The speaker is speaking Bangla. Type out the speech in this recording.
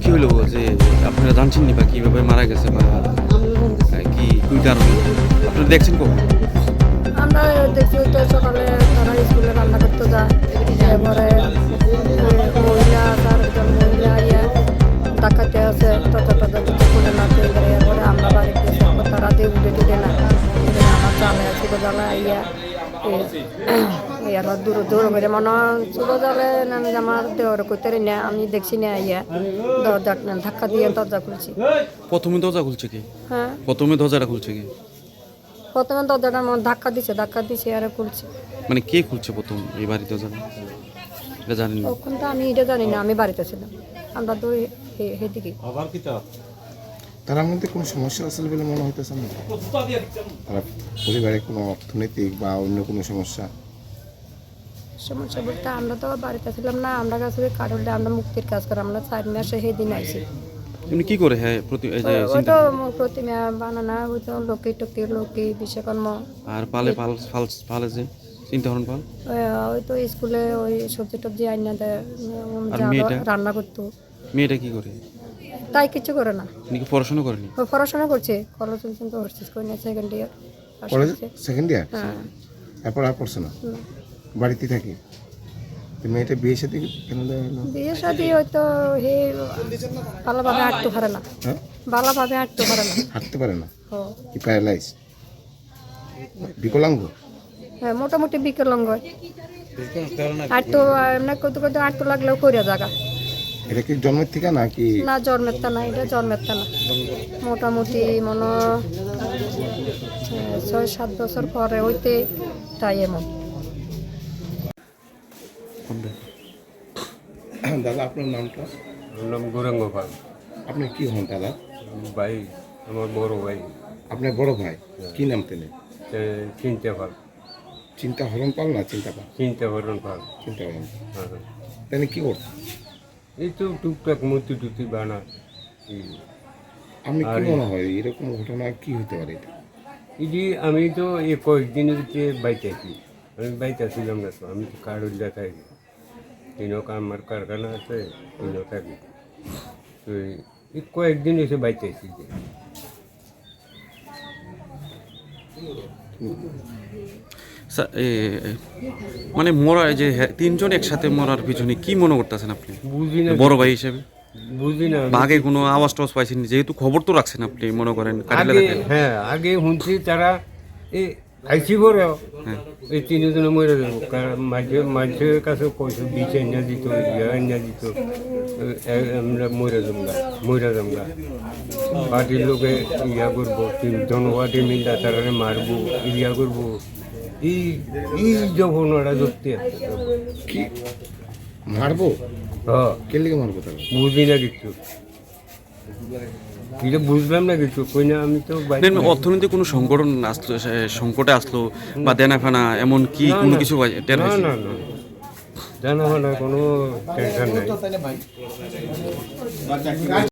কি হলো যে আপনারা জানছেন নি বা কিভাবে মারা গেছে বা কি কি কারণে আপনারা দেখছেন কখন? আমরা দেখছি তো সকালে তারা স্কুলে রান্না করতে যায়, এরপরে মহিলা তার একজন মহিলা ইয়ে ডাকাতে আছে তত করে নাচতে করে, এরপরে আমরা বাড়িতে এসে তারা দিয়ে উঠে দিতে না আমার চালে ছোটো জ্বালা ইয়া এবার দূর দূর করে মনে হয় ছোটো জালে আমার দেওয়ার করতে না, আমি দেখছি না ইয়া দরজা ধাক্কা দিয়ে দরজা খুলছি। প্রথমে দরজা খুলছে কি? হ্যাঁ, প্রথমে দরজাটা খুলছে কি? প্রথমে দরজাটা ধাক্কা দিছে আর খুলছে। মানে কে খুলছে প্রথম এই বাড়ির দরজাটা এটা জানেন না? তখন তো আমি এটা জানি না, আমি বাড়িতে ছিলাম, আমরা তো সেদিকে। তার মধ্যে কোনো সমস্যা আছে বলে মনে হইতেছে না? তারা পরিবারে কোনো অর্থনৈতিক বা অন্য কোনো সমস্যা? সমস্যা বলতে আমরা তো বাড়িতে ছিলাম না, আমরা কাছে কারণে আমরা মুক্তির কাজ করি, আমরা 4 মাসে সেদিন আইছি। এমনি কি করে? হ্যাঁ এই যে ওই তো প্রতিমা বানানা, ওই তো লক্ষ্মী বিশ্বকর্ম। আর পালে পালে যে চিন্তাহরণ পাল ওই তো স্কুলে ওই সবজি টবজি আইনা দেয়, আর মেয়েটা? রান্না করতো। মেয়েটা কি করে? তাই কিছু করে না, উনি কি পড়াশোনা করেনি? ও পড়াশোনা করছে, কলেজ পর্যন্ত করছে, second year. College second year? হ্যাঁ। এরপর আর পড়ছে না, বাড়িতে থাকি। তো মেয়েটা বিয়ে সাথে কেন দেওয়া হলো? বিয়ে শাদি হয়তো হে ভালোভাবে হাঁটতে পারে না, হ্যাঁ, ভালোভাবে হাঁটতে পারে না। হাঁটতে পারে না? ও কি প্যারালাইজ, বিকলাঙ্গ? হ্যাঁ, মোটামুটি বিকলাঙ্গ। হাঁটতে এমনি করতে করতে হাঁটতে লাগলেও করিয়া জায়গা। এটা কি জন্মের থেকে নাকি? না, জন্মের তা না, এটা জন্মের তা না, মোটামুটি মনে 6-7 বছর পরে হইতে তাই এমন। দাদা আপনার নামটা? আমার নাম গৌরাঙ্গ পাল। আপনি কি হন দাদা? ভাই, আমার বড় ভাই। আপনার বড় ভাই কি নাম তেলে? চিন্তা পাল। চিন্তা হরণ পাল না চিন্তা পাল? চিন্তা হরণ পাল। চিন্তা হরণ। হ্যাঁ। তাহলে কি করতো? এই তো টুকটাক মূর্তি টুর্তি বানা। আপনি কি মনে হয় এরকম ঘটনা কি হতে পারে? এটা এই যে আমি তো এই কয়েকদিনের ভিতরে বাইতে আছি, আমি বাইতে ছিলাম না, তো আমি তো কারোর দেখাই তিনক আমার কারখানা আছে, তিনও থাকি। তো এই কয়েকদিন এসে বাইতে আছি যে মানে মরা এই যে তিনজন একসাথে মরার পিছনে কি মনে করতেছেন আপনি বুঝি না, বড় ভাই হিসেবে? বুঝি না। আগে কোনো আওয়াজ টাওয়াজ পাইছেন যেহেতু খবর তো রাখছেন আপনি মনে করেন কাটিলা আগে, দেখেন? হ্যাঁ, আগে শুনছি তারা এই আইসি বড় এই তিনজনে মরে যাবো, কারণ মাঝের কাছে পয়সা দিচ্ছে না দিত, ইয়া দিত, আমরা মরে যাবো। পার্টির লোকে ইয়া করবো, জনপার্টি মিলটা তারা মারবো, ইয়া করবো, এই যখন ওরা ধরতে কি মারবো? হ্যাঁ, কে লিগে মারবো তাহলে? বুঝি না কিছু, এটা বুঝলাম না কিছু, কই না আমি তো অর্থনৈতিক কোনো সংকটে আসলো বা দেনাফানা এমন কি কোনো কিছু টের না হয়েছে? না না, জানা হয় না, কোনো টেনশন নাই।